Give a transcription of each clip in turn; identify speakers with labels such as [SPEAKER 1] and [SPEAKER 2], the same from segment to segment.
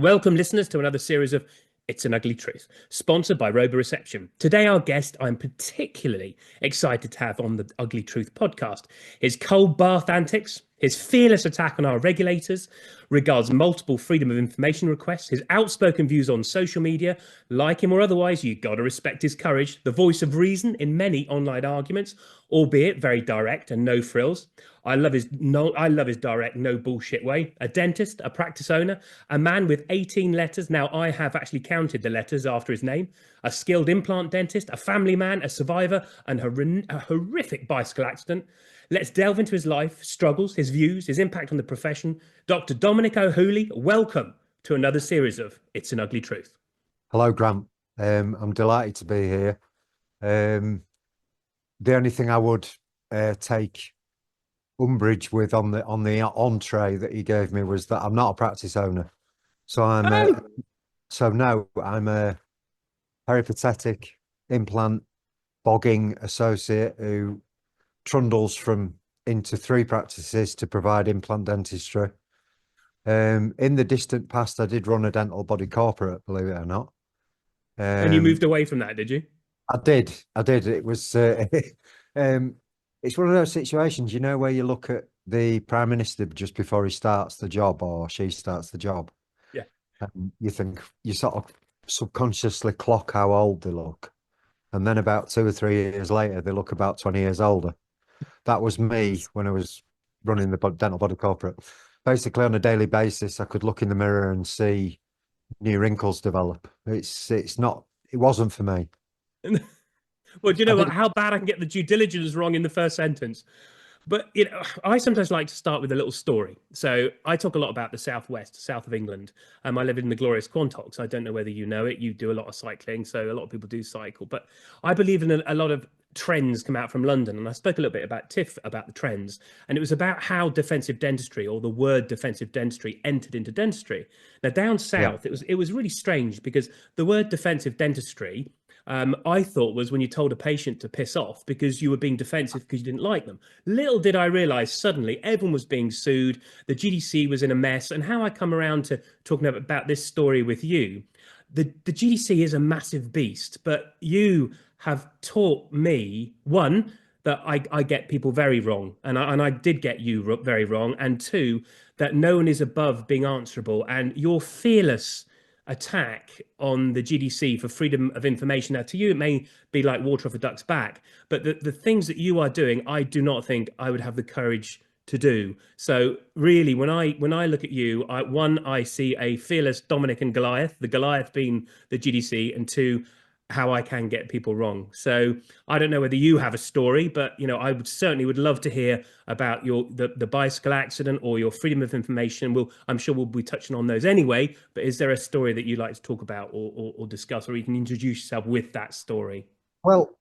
[SPEAKER 1] Welcome, listeners, to another series of It's an Ugly Truth, sponsored by Robo Reception. Today, our guest I'm particularly excited to have on the Ugly Truth podcast. His cold bath antics, his fearless attack on our regulators, regards multiple freedom of information requests, his outspoken views on social media, like him or otherwise, you gotta respect his courage, the voice of reason in many online arguments, albeit very direct and no frills. I love his direct, no bullshit way. A dentist, a practice owner, a man with 18 letters. Now I have actually counted the letters after his name. A skilled implant dentist, a family man, a survivor, and a horrific bicycle accident. Let's delve into his life, struggles, his views, his impact on the profession. Dr. Dominic O'Hooley, welcome to another series of It's an Ugly Truth.
[SPEAKER 2] Hello, Grant. I'm delighted to be here. The only thing I would take umbrage with on the entree that he gave me was that I'm not a practice owner. So I'm a peripatetic implant bogging associate who trundles from into 3 practices to provide implant dentistry. In the distant past, I did run a dental body corporate, believe it or not.
[SPEAKER 1] And you moved away from that, did you?
[SPEAKER 2] I did. It was it's one of those situations, where you look at the Prime Minister just before he starts the job or she starts the job.
[SPEAKER 1] Yeah.
[SPEAKER 2] And you think, you sort of subconsciously clock how old they look. And then about 2 or 3 years later, they look about 20 years older. That was me when I was running the dental body corporate. Basically, on a daily basis, I could look in the mirror and see new wrinkles develop. It wasn't for me.
[SPEAKER 1] Well, do you know what? How bad I can get the due diligence wrong in the first sentence. But I sometimes like to start with a little story. So I talk a lot about the southwest, south of England. I live in the glorious Quantocks. I don't know whether you know it. You do a lot of cycling, so a lot of people do cycle. But I believe in a lot of trends come out from London, and I spoke a little bit about TIFF about the trends, and it was about how defensive dentistry, or the word defensive dentistry, entered into dentistry. Now down south, it was really strange because the word defensive dentistry. I thought was when you told a patient to piss off because you were being defensive because you didn't like them. Little did I realize suddenly everyone was being sued. The GDC was in a mess. And how I come around to talking about this story with you, the GDC is a massive beast, but you have taught me, one, that I get people very wrong. And I did get you very wrong. And two, that no one is above being answerable. And your fearless attack on the GDC for freedom of information. Now, to you, it may be like water off a duck's back, but the things that you are doing, I do not think I would have the courage to do. So really, when I look at you, I see a fearless Dominic and Goliath, the Goliath being the GDC, and two, how I can get people wrong. So I don't know whether you have a story, but I would love to hear about the bicycle accident or your freedom of information. I'm sure we'll be touching on those anyway. But is there a story that you'd like to talk about or discuss, or you can introduce yourself with that story?
[SPEAKER 2] Well,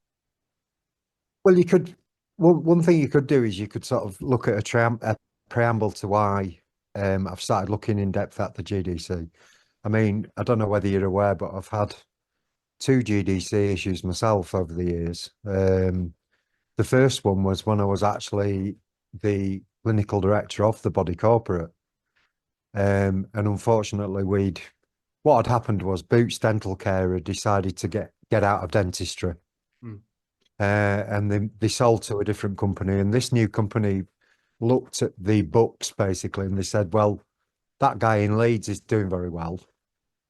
[SPEAKER 2] you could. One thing you could do is you could sort of look at a preamble to why I've started looking in depth at the GDC. I mean, I don't know whether you're aware, but I've had 2 GDC issues myself over the years. The first one was when I was actually the clinical director of the body corporate. And unfortunately, what had happened was Boots Dental Care had decided to get out of dentistry. And they sold to a different company. And this new company looked at the books basically, and they said, well, that guy in Leeds is doing very well.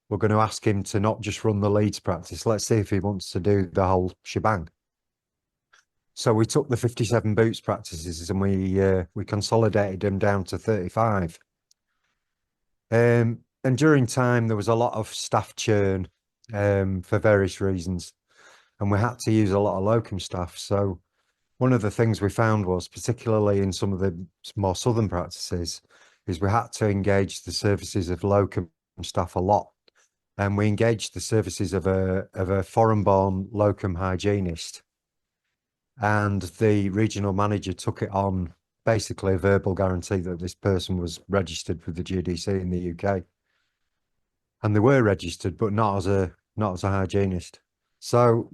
[SPEAKER 2] We're going to ask him to not just run the Leeds practice. Let's see if he wants to do the whole shebang. So we took the 57 Boots practices and we consolidated them down to 35. And during time, there was a lot of staff churn for various reasons. And we had to use a lot of locum staff. So one of the things we found was, particularly in some of the more southern practices, is we had to engage the services of locum staff a lot. And we engaged the services of a foreign-born locum hygienist. And the regional manager took it on, basically a verbal guarantee that this person was registered with the GDC in the UK. And they were registered, but not as a hygienist. So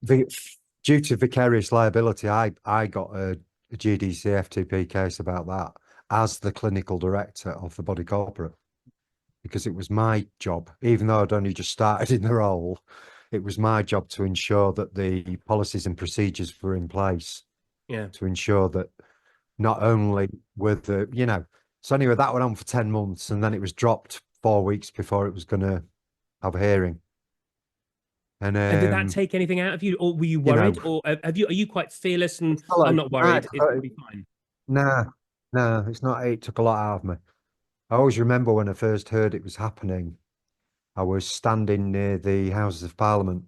[SPEAKER 2] due to vicarious liability, I got a GDC FTP case about that as the clinical director of the body corporate. because it was my job, even though I'd only just started in the role, it was my job to ensure that the policies and procedures were in place,
[SPEAKER 1] Yeah.
[SPEAKER 2] to ensure that not only were so anyway, that went on for 10 months and then it was dropped 4 weeks before it was going to have a hearing. And,
[SPEAKER 1] And did that take anything out of you, or were you
[SPEAKER 2] you know,
[SPEAKER 1] worried, or have you are you quite fearless and
[SPEAKER 2] it's not
[SPEAKER 1] I'm
[SPEAKER 2] like,
[SPEAKER 1] not worried, it's going to be fine?
[SPEAKER 2] nah, nah, it's not, it took a lot out of me. I always remember when I first heard it was happening, I was standing near the Houses of Parliament.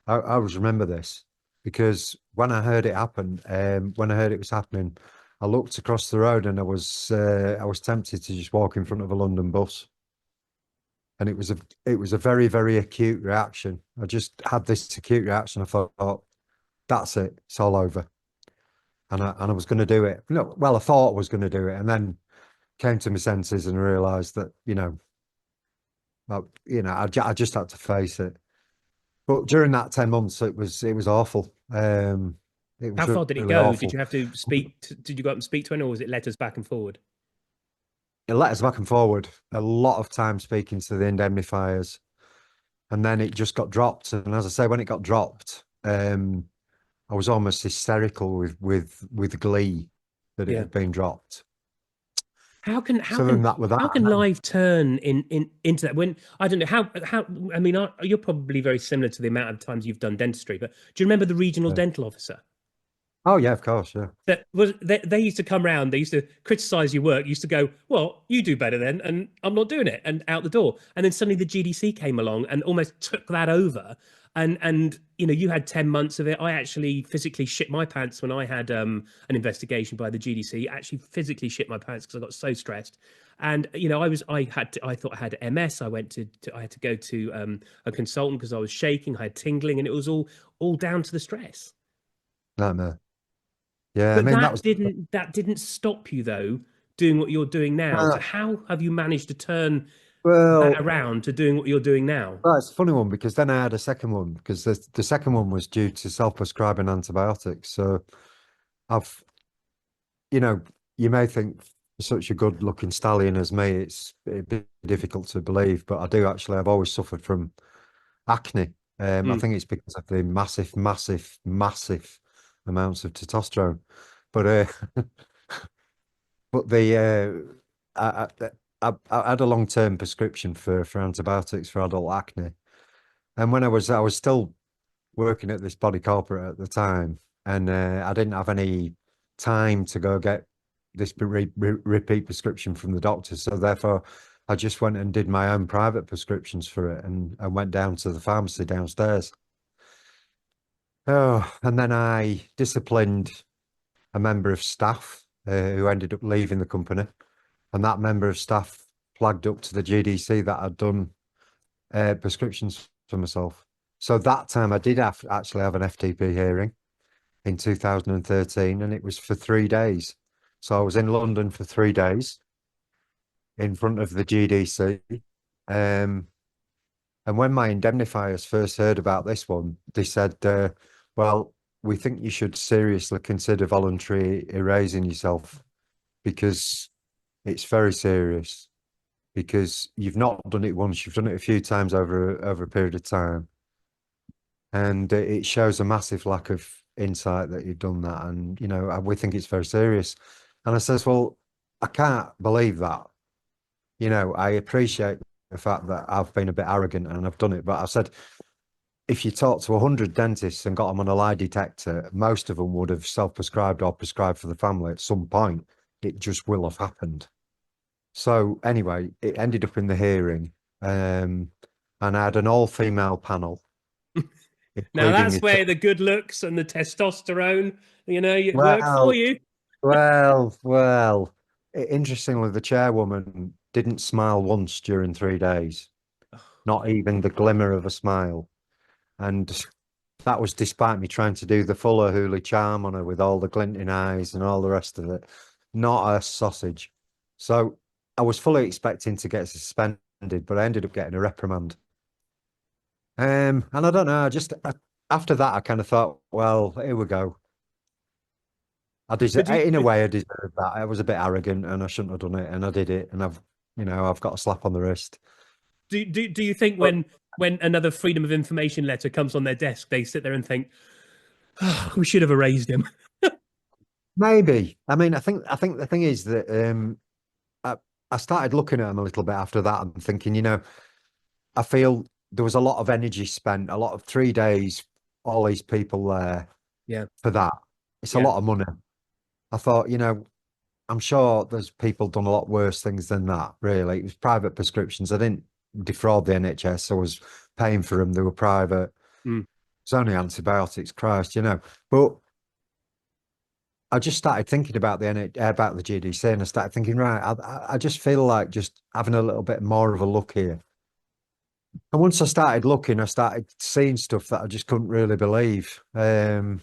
[SPEAKER 2] I always remember this because when I heard it happen, when I heard it was happening, I looked across the road and I was tempted to just walk in front of a London bus. And it was a very, very acute reaction. I just had this acute reaction. I thought, oh, that's it, it's all over. And I was going to do it. No, well, I thought I was going to do it, and then came to my senses and realised that I just had to face it. But during that 10 months, it was awful. It
[SPEAKER 1] How
[SPEAKER 2] was
[SPEAKER 1] far did it
[SPEAKER 2] really
[SPEAKER 1] go? Did
[SPEAKER 2] awful.
[SPEAKER 1] you have to speak did you go up and speak to anyone, or was it letters back and forward?
[SPEAKER 2] It let us back and forward a lot of time speaking to the indemnifiers, and then it just got dropped. And as I say, when it got dropped, I was almost hysterical with glee that it
[SPEAKER 1] Yeah.
[SPEAKER 2] had been dropped.
[SPEAKER 1] How can
[SPEAKER 2] So then that with that,
[SPEAKER 1] how can life turn into that when I don't know how I mean you're probably very similar to the amount of times you've done dentistry, but do you remember the regional
[SPEAKER 2] yeah.
[SPEAKER 1] dental officer?
[SPEAKER 2] Oh yeah, of course, yeah.
[SPEAKER 1] That was they used to come round, they used to criticize your work, used to go, well, you do better then, and I'm not doing it, and out the door. And then suddenly the GDC came along and almost took that over. And you had 10 months of it. I actually physically shit my pants when I had an investigation by the GDC. Actually physically shit my pants because I got so stressed. And I thought I had MS. I went I had to go to a consultant because I was shaking, I had tingling, and it was all down to the stress.
[SPEAKER 2] Nightmare. Yeah, I
[SPEAKER 1] But
[SPEAKER 2] mean
[SPEAKER 1] that didn't stop you though doing what you're doing now. So
[SPEAKER 2] uh,
[SPEAKER 1] how have you managed to turn that
[SPEAKER 2] well,
[SPEAKER 1] around to doing what you're doing now?
[SPEAKER 2] well, it's a funny one because then I had a second one because the second one was due to self-prescribing antibiotics. So I've, you know, you may think for such a good-looking stallion as me, it'd be difficult to believe, but I do actually. I've always suffered from acne. I
[SPEAKER 1] Mm.
[SPEAKER 2] think it's because of the massive, massive, massive amounts of testosterone. But but I had a long-term prescription for antibiotics for adult acne, and when I was still working at this body corporate at the time, and I didn't have any time to go get this repeat prescription from the doctor, so therefore I just went and did my own private prescriptions for it, and went down to the pharmacy downstairs. Oh, and then I disciplined a member of staff who ended up leaving the company, and that member of staff flagged up to the GDC that I'd done prescriptions for myself. So that time I did actually have an FTP hearing in 2013, and it was for 3 days. So I was in London for 3 days in front of the GDC. Um, and when my indemnifiers first heard about this one, they said, well, we think you should seriously consider voluntary erasing yourself because it's very serious. Because you've not done it once, you've done it a few times over a period of time, and it shows a massive lack of insight that you've done that, and we think it's very serious. And I says, well, I can't believe that. I appreciate the fact that I've been a bit arrogant and I've done it, but I said, if you talk to 100 dentists and got them on a lie detector, most of them would have self-prescribed or prescribed for the family at some point. It just will have happened. So anyway, it ended up in the hearing, and I had an all-female panel,
[SPEAKER 1] Now
[SPEAKER 2] including
[SPEAKER 1] that's
[SPEAKER 2] a
[SPEAKER 1] where the good looks and the testosterone, it worked for
[SPEAKER 2] well,
[SPEAKER 1] you.
[SPEAKER 2] well. Interestingly, the chairwoman didn't smile once during 3 days, not even the glimmer of a smile, and that was despite me trying to do the full O'Hooley charm on her with all the glinting eyes and all the rest of it. Not a sausage. So I was fully expecting to get suspended, but I ended up getting a reprimand. And I don't know, after that, I kind of thought, well, here we go.
[SPEAKER 1] But
[SPEAKER 2] In a way, I deserved that. I was a bit arrogant and I shouldn't have done it, and I did it, and I've You know, I've got a slap on the wrist.
[SPEAKER 1] Do you think
[SPEAKER 2] But
[SPEAKER 1] when another freedom of information letter comes on their desk, they sit there and think, oh, we should have erased him?
[SPEAKER 2] maybe. I mean, I think the thing is that I, I started looking at them a little bit after that and thinking, you know, I feel there was a lot of energy spent, a lot of 3 days, all these people there
[SPEAKER 1] Yeah,
[SPEAKER 2] for that. It's a
[SPEAKER 1] yeah,
[SPEAKER 2] lot of money. I thought, you know, I'm sure there's people done a lot worse things than that, really. It was private prescriptions. I didn't defraud the NHS. I was paying for them. They were private.
[SPEAKER 1] mm,
[SPEAKER 2] It's only antibiotics, Christ, you know. But I just started thinking about about the GDC, and I started thinking, right, I just feel like just having a little bit more of a look here. And once I started looking, I started seeing stuff that I just couldn't really believe. And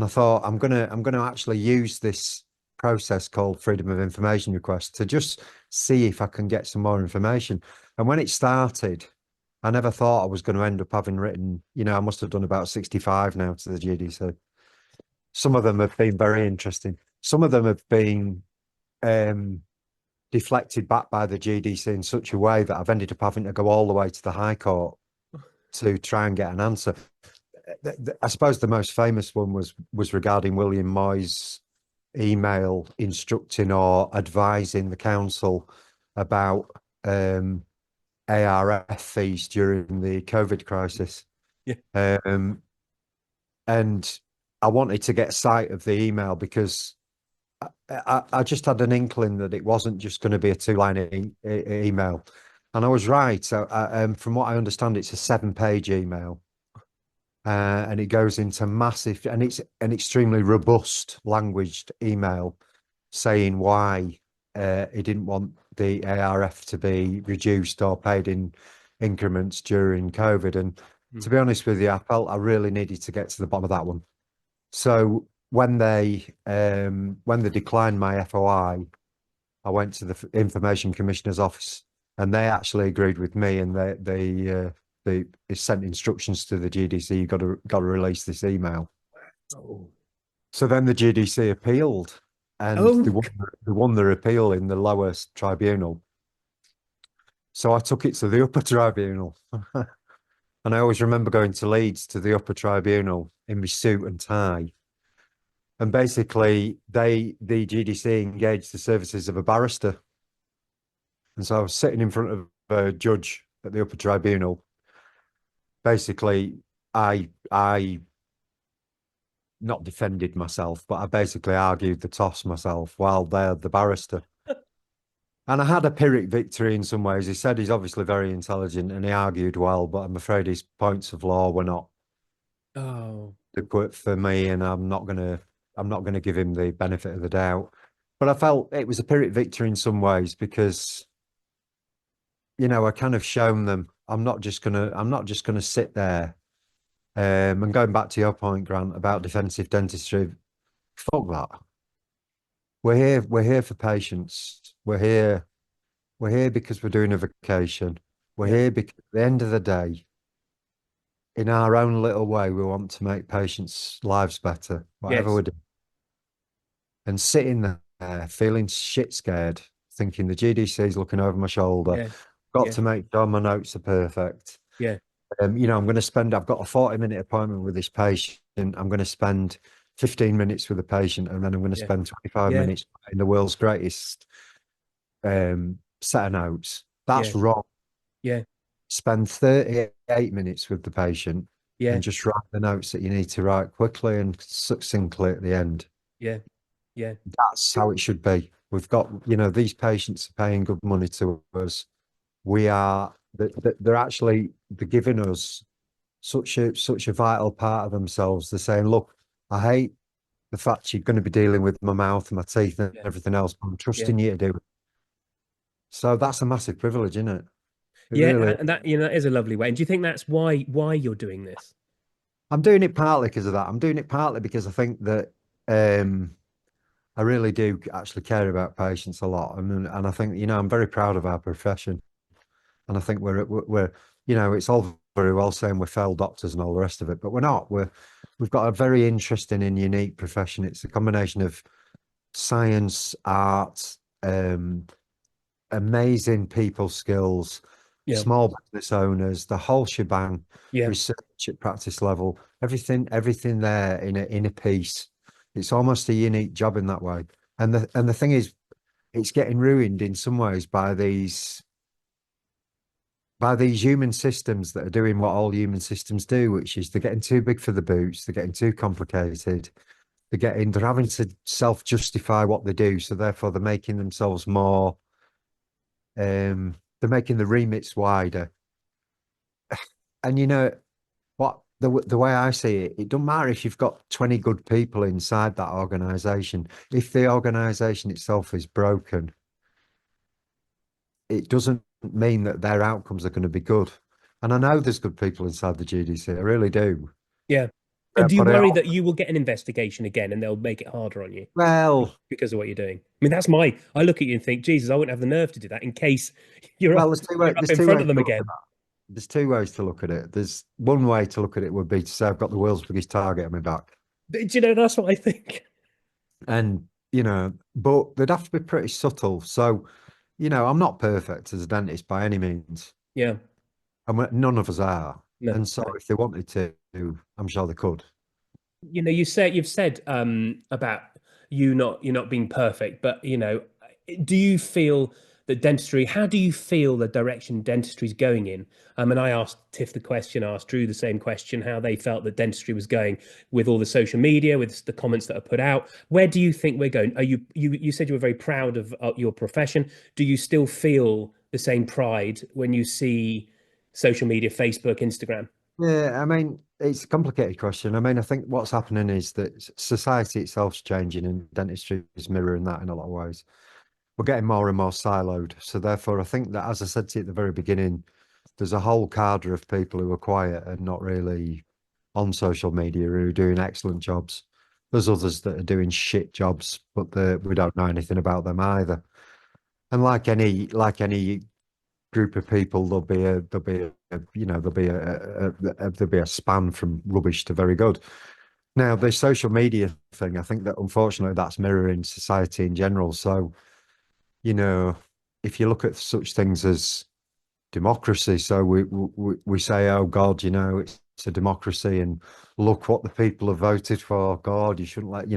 [SPEAKER 2] I thought I'm gonna actually use this process called freedom of information request to just see if I can get some more information. And when it started, I never thought I was going to end up having written, you know, I must have done about 65 now to the GDC. Some of them have been very interesting. Some of them have been um, deflected back by the GDC in such a way that I've ended up having to go all the way to the High Court to try and get an answer. I suppose the most famous one was regarding William Moy's email instructing or advising the council about ARF fees during the COVID crisis.
[SPEAKER 1] yeah,
[SPEAKER 2] Um, and I wanted to get sight of the email because I just had an inkling that it wasn't just going to be a two-line email. And I was right. So, from what I understand, it's a 7-page email. And it goes into massive, and it's an extremely robust languaged email saying why he didn't want the ARF to be reduced or paid in increments during COVID. And
[SPEAKER 1] mm,
[SPEAKER 2] to be honest with you, I felt I really needed to get to the bottom of that one. So when they declined my FOI, I went to the Information Commissioner's office, and they actually agreed with me, and they sent instructions to the GDC. You got to release this email.
[SPEAKER 1] oh,
[SPEAKER 2] So then the GDC appealed, and
[SPEAKER 1] oh,
[SPEAKER 2] they won their appeal in the lowest tribunal. So I took it to the upper tribunal, and I always remember going to Leeds to the upper tribunal in my suit and tie. And basically, the GDC engaged the services of a barrister. And so I was sitting in front of a judge at the upper tribunal. Basically, I not defended myself, but I basically argued the toss myself while they're the barrister. And I had a Pyrrhic victory in some ways. He said he's obviously very intelligent and he argued well, but I'm afraid his points of law were not
[SPEAKER 1] oh,
[SPEAKER 2] adequate for me, and I'm not gonna give him the benefit of the doubt. But I felt it was a Pyrrhic victory in some ways because, you know, I kind of shown them I'm not just gonna sit there. And going back to your point, Grant, about defensive dentistry, fuck that. We're here for patients. We're here because we're doing a vacation. We're
[SPEAKER 1] yeah,
[SPEAKER 2] here because at the end of the day, in our own little way, we want to make patients' lives better, whatever
[SPEAKER 1] yes,
[SPEAKER 2] we do. And sitting there feeling shit scared, thinking the GDC is looking over my shoulder,
[SPEAKER 1] yeah,
[SPEAKER 2] got
[SPEAKER 1] yeah,
[SPEAKER 2] to make sure my notes are perfect.
[SPEAKER 1] yeah,
[SPEAKER 2] You know, I've got a 40-minute appointment with this patient. I'm going to spend 15 minutes with the patient, and then I'm going to
[SPEAKER 1] yeah,
[SPEAKER 2] spend 25
[SPEAKER 1] yeah,
[SPEAKER 2] minutes in the world's greatest set of notes.
[SPEAKER 1] yeah,
[SPEAKER 2] That's wrong.
[SPEAKER 1] yeah,
[SPEAKER 2] Spend 38 minutes with the patient
[SPEAKER 1] yeah,
[SPEAKER 2] and just write the notes that you need to write quickly and succinctly at the end.
[SPEAKER 1] yeah, yeah,
[SPEAKER 2] That's how it should be. We've got, you know, these patients are paying good money to us. We are, they're actually, they're giving us such a vital part of themselves. They're saying, look, I hate the fact you're going to be dealing with my mouth and my teeth and
[SPEAKER 1] yeah,
[SPEAKER 2] everything else, but I'm
[SPEAKER 1] yeah.
[SPEAKER 2] trusting you to do it. So that's a massive privilege, isn't it? It
[SPEAKER 1] Yeah,
[SPEAKER 2] really,
[SPEAKER 1] and that that is a lovely way. And do you think that's why you're doing this?
[SPEAKER 2] I'm doing it partly because of that. I'm doing it partly because I think that um, I really do actually care about patients a lot. And I think, you know, I'm very proud of our profession. And I think we're, you know, it's all very well saying we're failed doctors and all the rest of it, but we're not. We've got a very interesting and unique profession. It's a combination of science, art, amazing people skills,
[SPEAKER 1] Yeah.
[SPEAKER 2] small business owners, the whole shebang,
[SPEAKER 1] Yeah.
[SPEAKER 2] research at practice level, everything there in a piece. It's almost a unique job in that way. And the thing is, it's getting ruined in some ways by these human systems that are doing what all human systems do, which is they're getting too big for the boots, they're getting too complicated, they're having to self-justify what they do, so therefore they're making themselves more they're making the remits wider. And you know what, the way I see it, it doesn't matter if you've got 20 good people inside that organization. If the organization itself is broken, it doesn't mean that their outcomes are going to be good. And I know there's good people inside the GDC, I really do.
[SPEAKER 1] Yeah. And do you
[SPEAKER 2] But
[SPEAKER 1] worry that you will get an investigation again and they'll make it harder on you
[SPEAKER 2] well,
[SPEAKER 1] because of what you're doing? I mean, I look at you and think, Jesus, I wouldn't have the nerve to do that in case
[SPEAKER 2] well,
[SPEAKER 1] you're up
[SPEAKER 2] there's
[SPEAKER 1] in
[SPEAKER 2] two
[SPEAKER 1] front
[SPEAKER 2] ways
[SPEAKER 1] of them
[SPEAKER 2] to look at
[SPEAKER 1] again.
[SPEAKER 2] that. There's two ways to look at it. There's one way to look at it would be to say I've got the world's biggest target on my back.
[SPEAKER 1] Do you know, that's what I think.
[SPEAKER 2] And, but they'd have to be pretty subtle. So, I'm not perfect as a dentist by any means.
[SPEAKER 1] Yeah.
[SPEAKER 2] And none of us are.
[SPEAKER 1] No,
[SPEAKER 2] And so
[SPEAKER 1] no.
[SPEAKER 2] if they wanted to, I'm sure they could.
[SPEAKER 1] You've said about you're not being perfect, but do you feel that dentistry, how do you feel the direction dentistry is going in? And I asked Tiff the question, I asked Drew the same question, how they felt that dentistry was going with all the social media, with the comments that are put out. Where do you think we're going? Are you said you were very proud of your profession. Do you still feel the same pride when you see social media, Facebook, Instagram?
[SPEAKER 2] Yeah, I mean, it's a complicated question. I mean, I think what's happening is that society itself's changing and dentistry is mirroring that in a lot of ways. We're getting more and more siloed. So therefore, I think that, as I said to you at the very beginning, there's a whole cadre of people who are quiet and not really on social media who are doing excellent jobs. There's others that are doing shit jobs, but we don't know anything about them either. And like any group of people, there'll be a span from rubbish to very good. Now, the social media thing, I think that unfortunately that's mirroring society in general. So, you know, if you look at such things as democracy, so we say, oh God, it's a democracy, and look what the people have voted for. God, you shouldn't let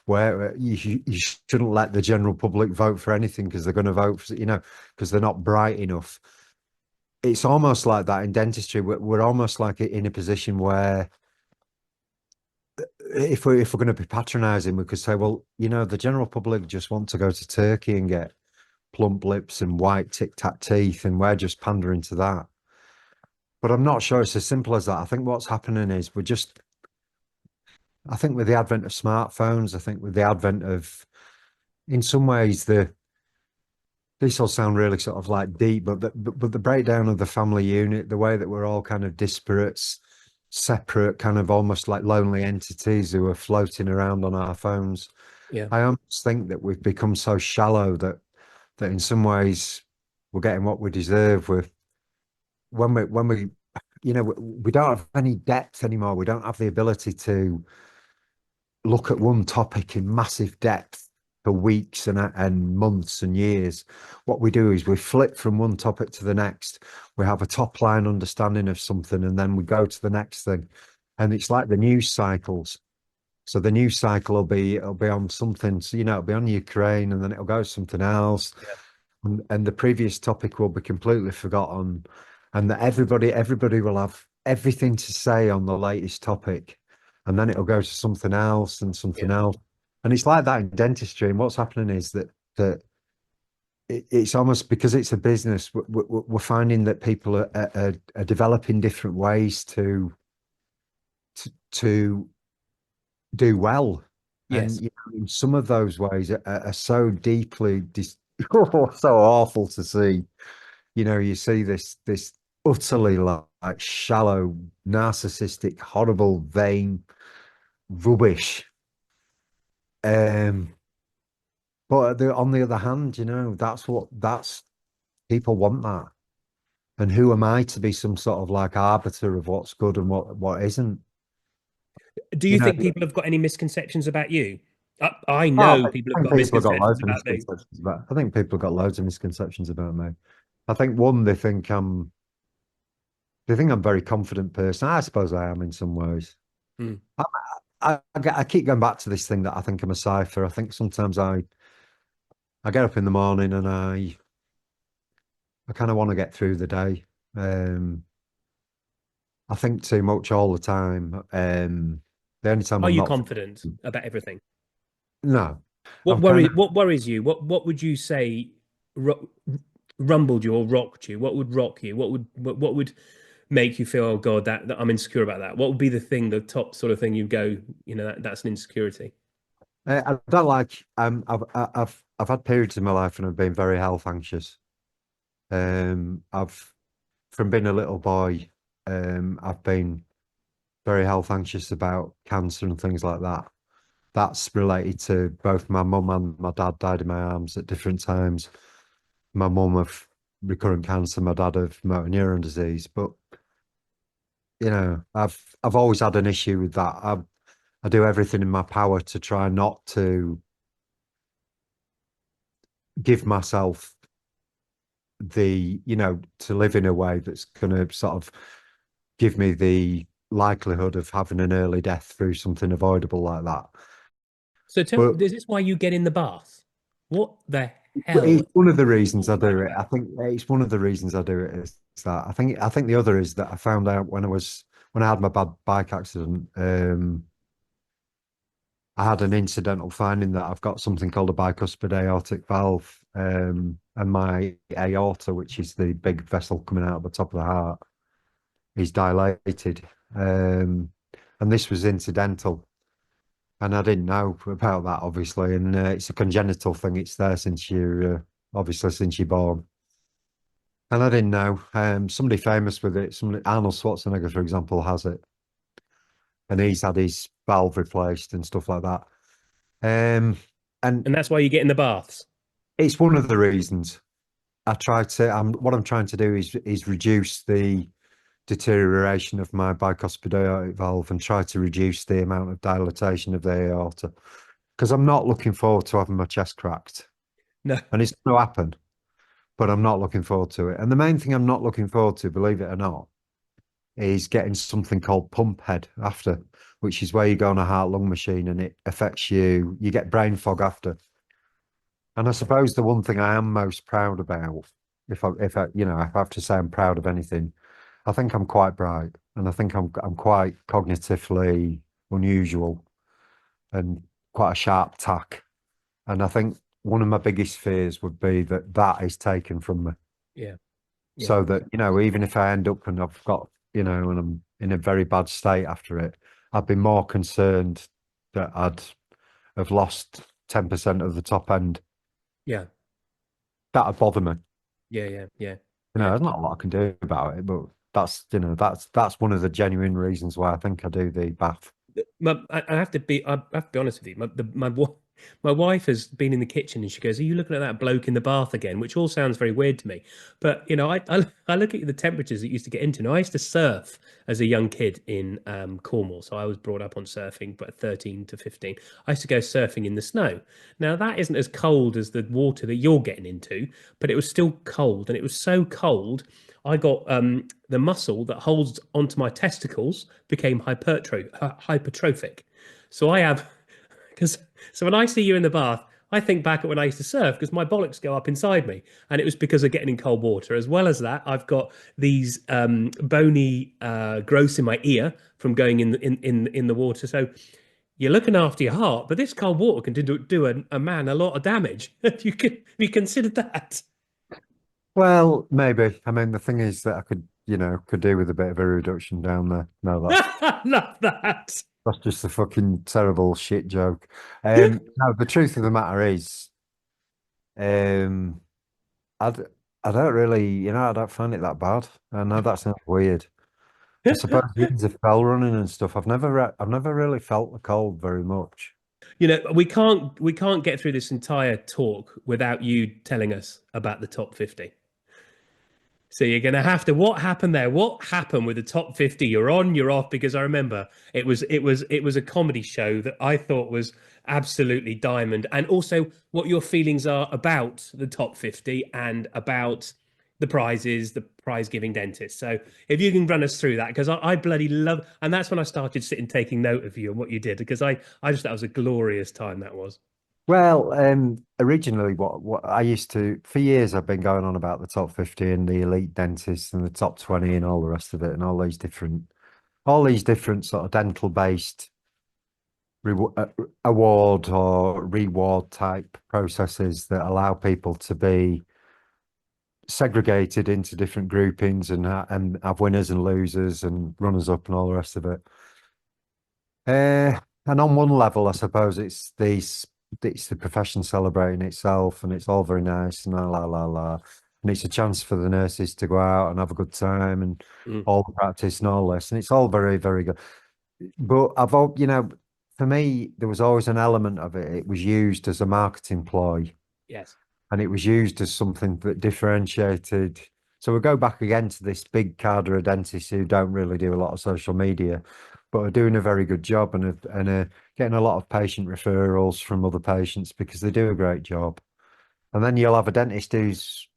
[SPEAKER 2] where you shouldn't let the general public vote for anything because they're going to vote for because they're not bright enough. It's almost like that in dentistry. We're almost like in a position where if we're going to be patronizing, we could say, well, the general public just want to go to Turkey and get plump lips and white tic tac teeth, and we're just pandering to that. But I'm not sure it's as simple as that. I think what's happening is I think with the advent of smartphones, I think with the advent of, in some ways, this will sound really sort of like deep, but the breakdown of the family unit, the way that we're all kind of disparate, separate, kind of almost like lonely entities who are floating around on our phones.
[SPEAKER 1] Yeah.
[SPEAKER 2] I almost think that we've become so shallow that in some ways we're getting what we deserve with when we we don't have any depth anymore. We don't have the ability to look at one topic in massive depth for weeks and months and years. What we do is we flip from one topic to the next. We have a top line understanding of something, and then we go to the next thing. And it's like the news cycles. So the news cycle it'll be on something. So it'll be on Ukraine, and then it'll go to something else.
[SPEAKER 1] Yeah.
[SPEAKER 2] And the previous topic will be completely forgotten, and that everybody will have everything to say on the latest topic, and then it'll go to something else and something
[SPEAKER 1] Yeah.
[SPEAKER 2] else, and it's like that in dentistry. And what's happening is that it's almost because it's a business. We're finding that people are developing different ways to do well, and
[SPEAKER 1] Yes.
[SPEAKER 2] some of those ways are so deeply so awful to see. You see this utterly like shallow, narcissistic, horrible, vain rubbish. Um, but on the other hand, that's people want that. And who am I to be some sort of like arbiter of what's good and what isn't?
[SPEAKER 1] Do
[SPEAKER 2] You
[SPEAKER 1] you
[SPEAKER 2] know,
[SPEAKER 1] think people have got any misconceptions about you? I
[SPEAKER 2] Oh,
[SPEAKER 1] know people
[SPEAKER 2] I
[SPEAKER 1] have
[SPEAKER 2] think
[SPEAKER 1] got
[SPEAKER 2] people have got
[SPEAKER 1] misconceptions
[SPEAKER 2] loads of
[SPEAKER 1] about me.
[SPEAKER 2] misconceptions about. I think people have got loads of misconceptions about me. I think one, they think I'm a very confident person. I suppose I am in some ways.
[SPEAKER 1] Hmm.
[SPEAKER 2] I keep going back to this thing that I think I'm a cipher. I think sometimes I get up in the morning and I kind of want to get through the day. Um, I think too much all the time. The only time
[SPEAKER 1] Are
[SPEAKER 2] I'm
[SPEAKER 1] you
[SPEAKER 2] not,
[SPEAKER 1] confident about everything?
[SPEAKER 2] no, I'm kind of.
[SPEAKER 1] What worries you? What would you say ru rumbled you or rocked you? What would rock you? What would make you feel, oh God, that I'm insecure about that? What would be the thing, the top sort of thing you go, that's an insecurity?
[SPEAKER 2] I don't like. I've had periods in my life when I've been very health anxious. I've from being a little boy, I've been very health anxious about cancer and things like that. That's related to both my mum and my dad died in my arms at different times. My mum of recurrent cancer, my dad of motor neuron disease. But I've always had an issue with that. I do everything in my power to try not to give myself to live in a way that's going to sort of give me the likelihood of having an early death through something avoidable like that.
[SPEAKER 1] So tell
[SPEAKER 2] But
[SPEAKER 1] me, is this why you get in the bath? What the hell
[SPEAKER 2] it's one of
[SPEAKER 1] are
[SPEAKER 2] the
[SPEAKER 1] you
[SPEAKER 2] reasons I
[SPEAKER 1] talking
[SPEAKER 2] do
[SPEAKER 1] about?
[SPEAKER 2] it. I think it's one of the reasons I do it is that I think the other is that I found out when I had my bad bike accident. I had an incidental finding that I've got something called a bicuspid aortic valve, and my aorta, which is the big vessel coming out of the top of the heart, is dilated. Um, and this was incidental, and I didn't know about that, obviously. And it's a congenital thing; it's there since obviously since you're born. And I didn't know. Somebody famous with it, Arnold Schwarzenegger, for example, has it, and he's had his valve replaced and stuff like that. Um, and
[SPEAKER 1] And that's why you get in the baths.
[SPEAKER 2] it's one of the reasons what I'm trying to do is reduce the deterioration of my bicuspid aortic valve and try to reduce the amount of dilatation of the aorta because I'm not looking forward to having my chest cracked,
[SPEAKER 1] No.
[SPEAKER 2] and it's going to happen, but I'm not looking forward to it. And the main thing I'm not looking forward to, believe it or not, is getting something called pump head after, which is where you go on a heart lung machine and it affects you. You get brain fog after. And I suppose the one thing I am most proud about, if I have to say I'm proud of anything, I think I'm quite bright, and I think I'm quite cognitively unusual and quite a sharp tack. And I think one of my biggest fears would be that that is taken from me,
[SPEAKER 1] Yeah. Yeah.
[SPEAKER 2] so that even if I end up and I've got and I'm in a very bad state after it, I'd be more concerned that I'd have lost 10% of the top end.
[SPEAKER 1] Yeah.
[SPEAKER 2] That'd bother me.
[SPEAKER 1] Yeah. Yeah. Yeah. Yeah.
[SPEAKER 2] There's not a lot I can do about it, but that's one of the genuine reasons why I think I do the bath.
[SPEAKER 1] I have to be. I have to be honest with you. My wife has been in the kitchen and she goes, "Are you looking at that bloke in the bath again?" Which all sounds very weird to me. But I look at the temperatures that used to get into. Now I used to surf as a young kid in Cornwall, so I was brought up on surfing, but 13 to 15. I used to go surfing in the snow. Now that isn't as cold as the water that you're getting into, but it was still cold, and it was so cold. I got the muscle that holds onto my testicles became hypertrophic. So I have because so when I see you in the bath, I think back at when I used to surf because my bollocks go up inside me, and it was because of getting in cold water. As well as that, I've got these bony growths in my ear from going in the water. So you're looking after your heart, but this cold water can do a man a lot of damage. You considered that?
[SPEAKER 2] Well, maybe. I mean, the thing is that I could do with a bit of a reduction down there. No,
[SPEAKER 1] Love that.
[SPEAKER 2] that's just a fucking terrible shit joke. No, the truth of the matter is, um, I, d- I don't really, I don't find it that bad. I know that sounds weird. I suppose because of fell running and stuff, I've never really felt the cold very much.
[SPEAKER 1] We can't get through this entire talk without you telling us about the top 50. So you're going to have to. What happened there? What happened with the top 50? You're on, you're off, because I remember it was a comedy show that I thought was absolutely diamond. And also what your feelings are about the top 50 and about the prizes, the prize giving dentist. So if you can run us through that, because I bloody love, and that's when I started sitting taking note of you and what you did, because I just thought it was a glorious time that was.
[SPEAKER 2] Well, originally, what I used to for years, I've been going on about the top 50 and the elite dentists and the top 20 and all the rest of it, and all these different sort of dental based award or reward type processes that allow people to be segregated into different groupings and have winners and losers and runners up and all the rest of it. And on one level, I suppose it's the profession celebrating itself, and it's all very nice and la la la, and it's a chance for the nurses to go out and have a good time and
[SPEAKER 1] Mm,
[SPEAKER 2] all the practice and all this, and it's all very very good. But for me, there was always an element of it. It was used as a marketing ploy,
[SPEAKER 1] yes.
[SPEAKER 2] and it was used as something that differentiated. So we go back again to this big cadre of dentists who don't really do a lot of social media, but are doing a very good job and getting a lot of patient referrals from other patients because they do a great job. And then you'll have a dentist who's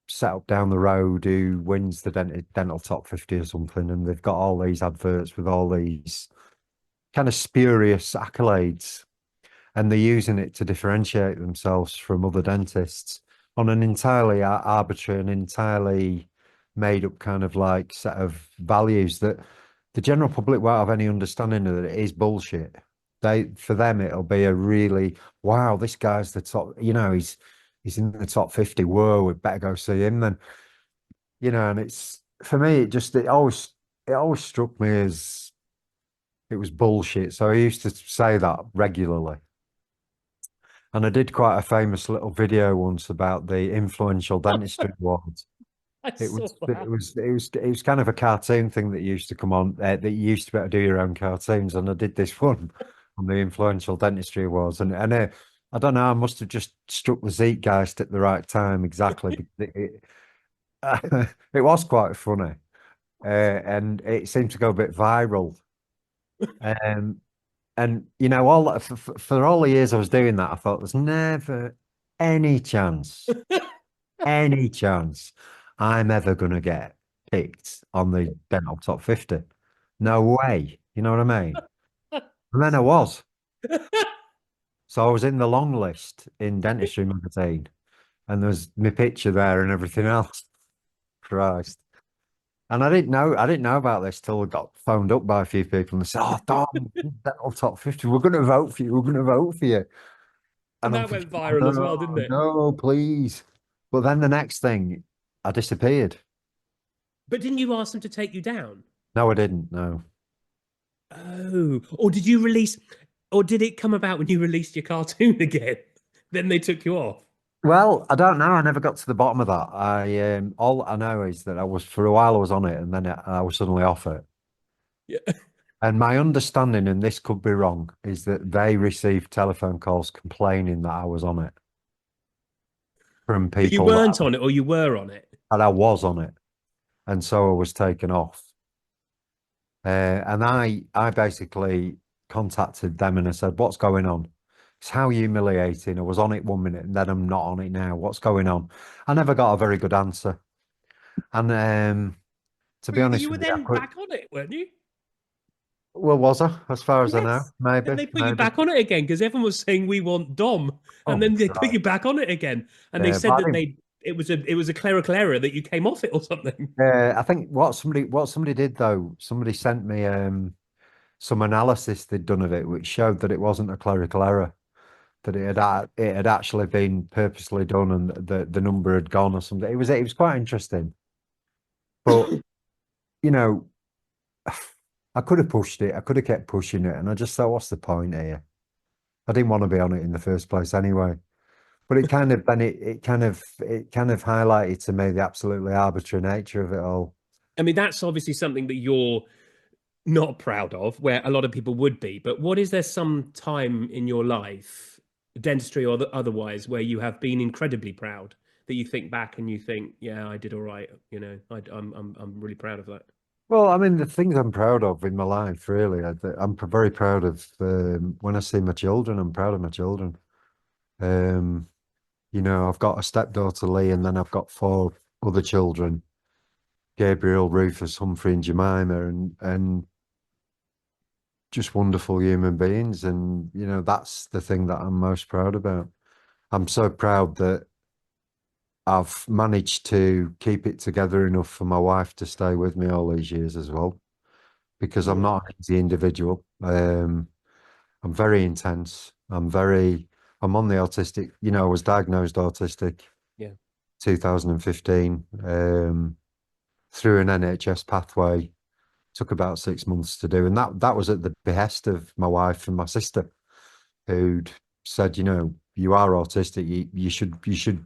[SPEAKER 2] set up down the road who wins the dental top 50 or something, and they've got all these adverts with all these kind of spurious accolades, and they're using it to differentiate themselves from other dentists on an entirely arbitrary and entirely made up kind of like set of values that the general public won't have any understanding of. That it is bullshit. For them it'll be a really, wow, this guy's the top, he's in the top 50. Whoa, we better go see him then. And it's, for me, it always struck me as it was bullshit. So I used to say that regularly. And I did quite a famous little video once about the influential dentistry awards.
[SPEAKER 1] I
[SPEAKER 2] It
[SPEAKER 1] saw
[SPEAKER 2] was it
[SPEAKER 1] that.
[SPEAKER 2] was it was it was kind of a cartoon thing that used to come on, that you used to be able to do your own cartoons, and I did this one on the influential dentistry awards, and I don't know, I must have just struck the zeitgeist at the right time exactly because it was quite funny, and it seemed to go a bit viral. Um, And all for all the years I was doing that, I thought there's never any chance, any chance I'm ever gonna get picked on the dental top 50. No way. You know what I mean? And then I was. So I was in the long list in Dentistry magazine, and there's my picture there and everything else. Christ. And I didn't know about this till I got phoned up by a few people and they said, "Oh, Dom, dental top 50, we're gonna vote for you, we're gonna vote for you."
[SPEAKER 1] And
[SPEAKER 2] And I'm
[SPEAKER 1] that went
[SPEAKER 2] thinking, oh,
[SPEAKER 1] viral as well, didn't
[SPEAKER 2] no,
[SPEAKER 1] it?
[SPEAKER 2] no, please. But then the next thing, I disappeared.
[SPEAKER 1] But didn't you ask them to take you down?
[SPEAKER 2] No, I didn't. No.
[SPEAKER 1] Oh, or did you release, or did it come about when you released your cartoon again? Then they took you off.
[SPEAKER 2] Well, I don't know. I never got to the bottom of that. All I know is that I was for a while I was on it, and then I was suddenly off it.
[SPEAKER 1] Yeah.
[SPEAKER 2] And my understanding, and this could be wrong, is that they received telephone calls complaining that I was on it from
[SPEAKER 1] But you
[SPEAKER 2] people
[SPEAKER 1] weren't on it, or you were on it.
[SPEAKER 2] that I was on it, and so I was taken off. And I basically contacted them and I said, "What's going on? It's how humiliating. I was on it 1 minute and then I'm not on it now. What's going on?" I never got a very good answer. And to
[SPEAKER 1] But
[SPEAKER 2] be honest
[SPEAKER 1] you were
[SPEAKER 2] with you,
[SPEAKER 1] then back on it, weren't you?
[SPEAKER 2] well, was I? As far as I know,
[SPEAKER 1] Yes.
[SPEAKER 2] maybe,
[SPEAKER 1] Then they put you
[SPEAKER 2] maybe.
[SPEAKER 1] back on it again because everyone was saying we want Dom, and
[SPEAKER 2] Oh,
[SPEAKER 1] then they put
[SPEAKER 2] right.
[SPEAKER 1] you back on it again, and they
[SPEAKER 2] Yeah,
[SPEAKER 1] said
[SPEAKER 2] but
[SPEAKER 1] that it was a clerical error that you came off it or something.
[SPEAKER 2] I think what somebody did though, somebody sent me some analysis they'd done of it, which showed that it wasn't a clerical error, that it had actually been purposely done, and the number had gone or something. It was quite interesting, but you know, I could have pushed it. I could have kept pushing it, and I just thought, what's the point here? I didn't want to be on it in the first place anyway. But it kind of then it kind of highlighted to me the absolutely arbitrary nature of it all.
[SPEAKER 1] I mean, that's obviously something that you're not proud of, where a lot of people would be. But what is there some time in your life, dentistry or otherwise, where you have been incredibly proud that you think back and you think, yeah, I did all right. I'm really proud of that.
[SPEAKER 2] Well, I mean, the things I'm proud of in my life, really, very proud of when I see my children. I'm proud of my children. Um, I've got a stepdaughter, Lee, and then I've got four other children, Gabriel, Rufus, Humphrey, and Jemima, and just wonderful human beings. And, that's the thing that I'm most proud about. I'm so proud that I've managed to keep it together enough for my wife to stay with me all these years as well, because I'm
[SPEAKER 1] Yeah,
[SPEAKER 2] not an easy individual. I'm very intense. I'm on the autistic, I was diagnosed autistic
[SPEAKER 1] yeah,
[SPEAKER 2] 2015, through an NHS pathway. Took about 6 months to do. And that was at the behest of my wife and my sister, who'd said, you are autistic. You should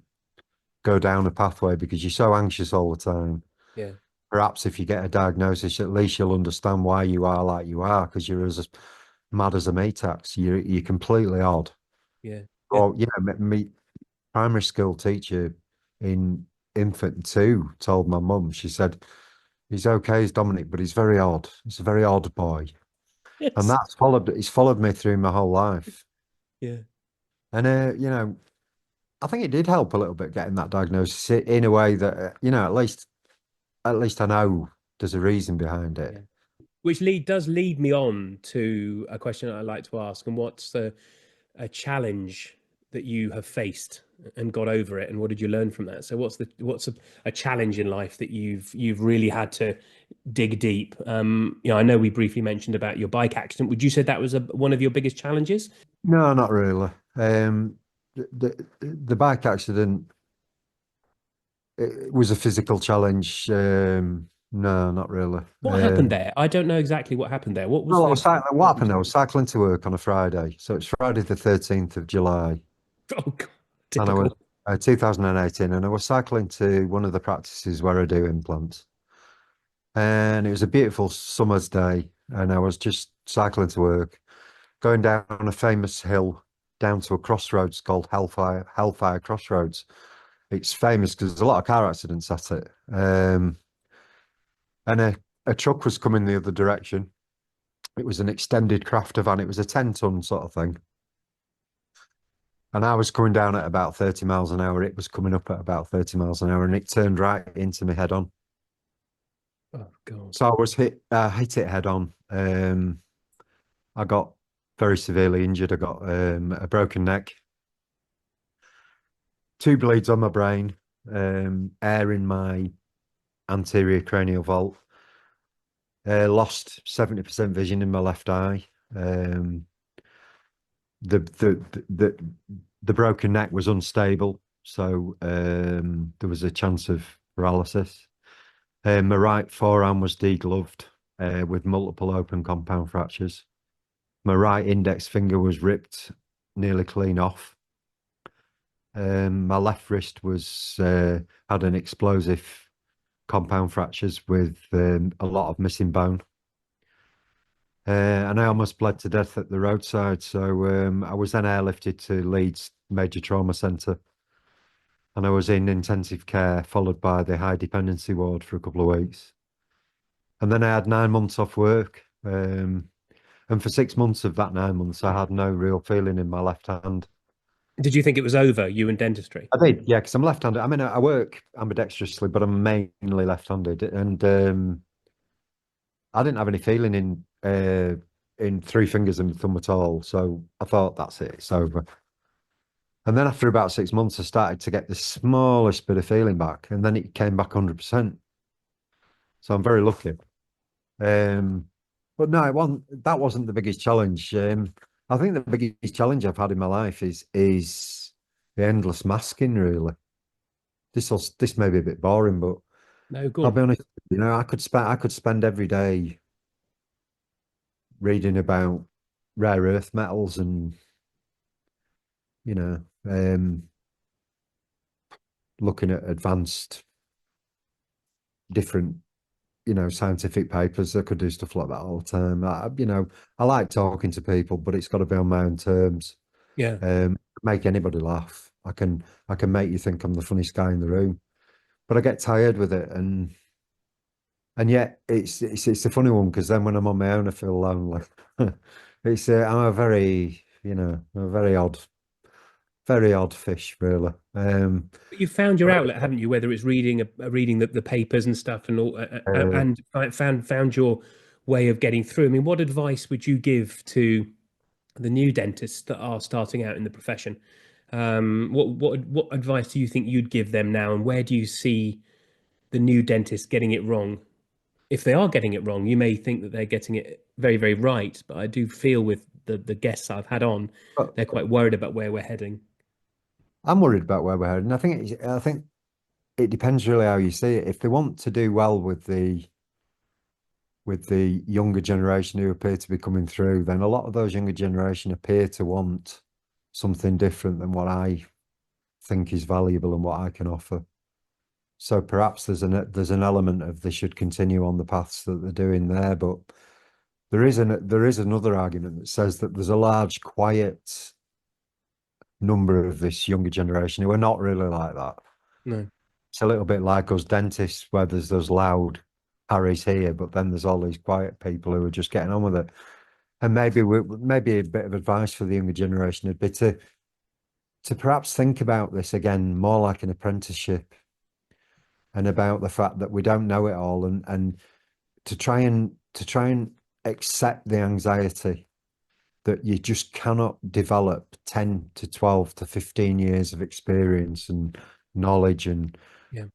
[SPEAKER 2] go down a pathway because you're so anxious all the time.
[SPEAKER 1] yeah,
[SPEAKER 2] Perhaps if you get a diagnosis, at least you'll understand why you are like you are, because you're as mad as a Metax. You're completely odd.
[SPEAKER 1] yeah, yeah.
[SPEAKER 2] Or, me primary school teacher in infant two told my mum, she said, he's okay, he's Dominic, but he's very odd. He's a very odd boy. And
[SPEAKER 1] Yes.
[SPEAKER 2] it's followed me through my whole life.
[SPEAKER 1] Yeah.
[SPEAKER 2] And, I think it did help a little bit getting that diagnosis in a way that, at least I know there's a reason behind
[SPEAKER 1] Yeah.
[SPEAKER 2] it.
[SPEAKER 1] Which does lead me on to a question I like to ask, and what's a challenge that you have faced and got over it, and what did you learn from that? So what's a challenge in life that you've really had to dig deep? I know we briefly mentioned about your bike accident. Would you say that was one of your biggest challenges?
[SPEAKER 2] No, not really. The bike accident, it was a physical challenge. No, not really.
[SPEAKER 1] What happened there? I don't know exactly what happened there. What was
[SPEAKER 2] Well,
[SPEAKER 1] the
[SPEAKER 2] what
[SPEAKER 1] what was
[SPEAKER 2] happened? I was cycling to work on a Friday, so it's Friday the 13th of July,
[SPEAKER 1] oh God,
[SPEAKER 2] and I was
[SPEAKER 1] typical.
[SPEAKER 2] 2018, and I was cycling to one of the practices where I do implants, and it was a beautiful summer's day, and I was just cycling to work, going down a famous hill down to a crossroads called Hellfire Crossroads. It's famous because there's a lot of car accidents at it. And a truck was coming the other direction. It was an extended crafter van. It was a 10-ton sort of thing. And I was coming down at about 30 miles an hour. It was coming up at about 30 miles an hour, and it turned right into me head on.
[SPEAKER 1] Oh God.
[SPEAKER 2] So I was hit it head on. I got very severely injured. I got a broken neck, two bleeds on my brain, air in my anterior cranial vault. Lost 70% vision in my left eye. Um, the, the the the broken neck was unstable, so there was a chance of paralysis. My right forearm was degloved with multiple open compound fractures. My right index finger was ripped nearly clean off. My left wrist was had an explosive compound fractures with a lot of missing bone. And I almost bled to death at the roadside. So I was then airlifted to Leeds Major Trauma Centre, and I was in intensive care, followed by the high dependency ward for a couple of weeks. And then I had 9 months off work. And for 6 months of that 9 months, I had no real feeling in my left hand.
[SPEAKER 1] Did you think it was over, you and dentistry?
[SPEAKER 2] I did, yeah, because I'm left-handed. I mean, I work ambidextrously, but I'm mainly left-handed, and I didn't have any feeling in three fingers and thumb at all. So I thought, that's it, it's over. And then after about 6 months, I started to get the smallest bit of feeling back, and then it came back 100%. So I'm very lucky. Um, but no, that wasn't the biggest challenge. I think the biggest challenge I've had in my life is the endless masking, really. This may be a bit boring, but
[SPEAKER 1] No, go
[SPEAKER 2] I'll
[SPEAKER 1] on.
[SPEAKER 2] be honest, I could spend every day reading about rare earth metals and, you know, looking at advanced different, scientific papers. I could do stuff like that all the time. I like talking to people, but it's got to be on my own terms.
[SPEAKER 1] Yeah.
[SPEAKER 2] Make anybody laugh. I can make you think I'm the funniest guy in the room, but I get tired with it, and And yet it's a funny one because then when I'm on my own, I feel lonely. It's I'm a very, a very odd fish, really.
[SPEAKER 1] But you found your outlet, haven't you? Whether it's reading the papers and stuff, and all,
[SPEAKER 2] uh,
[SPEAKER 1] and found your way of getting through. I mean, what advice would you give to the new dentists that are starting out in the profession? What advice do you think you'd give them now, and where do you see the new dentists getting it wrong? If they are getting it wrong, you may think that they're getting it very, very right, but I do feel with the guests I've had on,
[SPEAKER 2] but
[SPEAKER 1] they're quite worried about where we're heading.
[SPEAKER 2] I'm worried about where we're heading. I think it depends really how you see it. If they want to do well with the younger generation who appear to be coming through, then a lot of those younger generation appear to want something different than what I think is valuable and what I can offer. So perhaps there's an element of they should continue on the paths that they're doing there, but there is another argument that says that there's a large quiet number of this younger generation who are not really like that.
[SPEAKER 1] No.
[SPEAKER 2] It's a little bit like us dentists, where there's those loud Harrys here, but then there's all these quiet people who are just getting on with it. And maybe a bit of advice for the younger generation would be to perhaps think about this again more like an apprenticeship, and about the fact that we don't know it all, and to try and accept the anxiety that you just cannot develop 10 to 12 to 15 years of experience and knowledge, and
[SPEAKER 1] Yeah.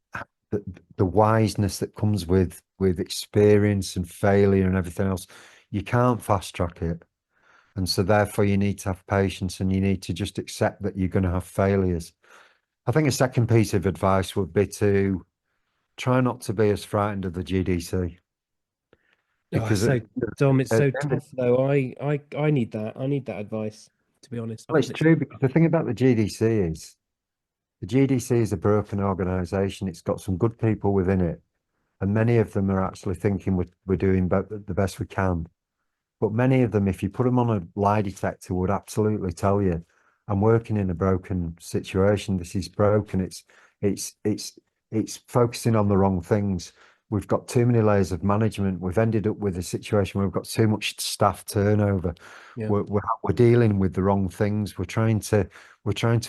[SPEAKER 2] the, the wiseness that comes with experience and failure and everything else. You can't fast track it. And so therefore you need to have patience, and you need to just accept that you're going to have failures. I think a second piece of advice would be to try not to be as frightened of the GDC,
[SPEAKER 1] Oh,
[SPEAKER 2] because
[SPEAKER 1] so Dom, it's
[SPEAKER 2] at
[SPEAKER 1] so
[SPEAKER 2] the end of-
[SPEAKER 1] tough though. I need that. I need that advice, to be honest. I
[SPEAKER 2] well,
[SPEAKER 1] find
[SPEAKER 2] it's
[SPEAKER 1] it so
[SPEAKER 2] true, because
[SPEAKER 1] tough.
[SPEAKER 2] the thing about the GDC is the GDC is a broken organization. It's got some good people within it, and many of them are actually thinking we're doing the best we can. But many of them, if you put them on a lie detector, would absolutely tell you, I'm working in a broken situation. This is broken. It's it's it's focusing on the wrong things. We've got too many layers of management. We've ended up with a situation where we've got too much staff turnover.
[SPEAKER 1] Yeah.
[SPEAKER 2] We're dealing with the wrong things. We're trying to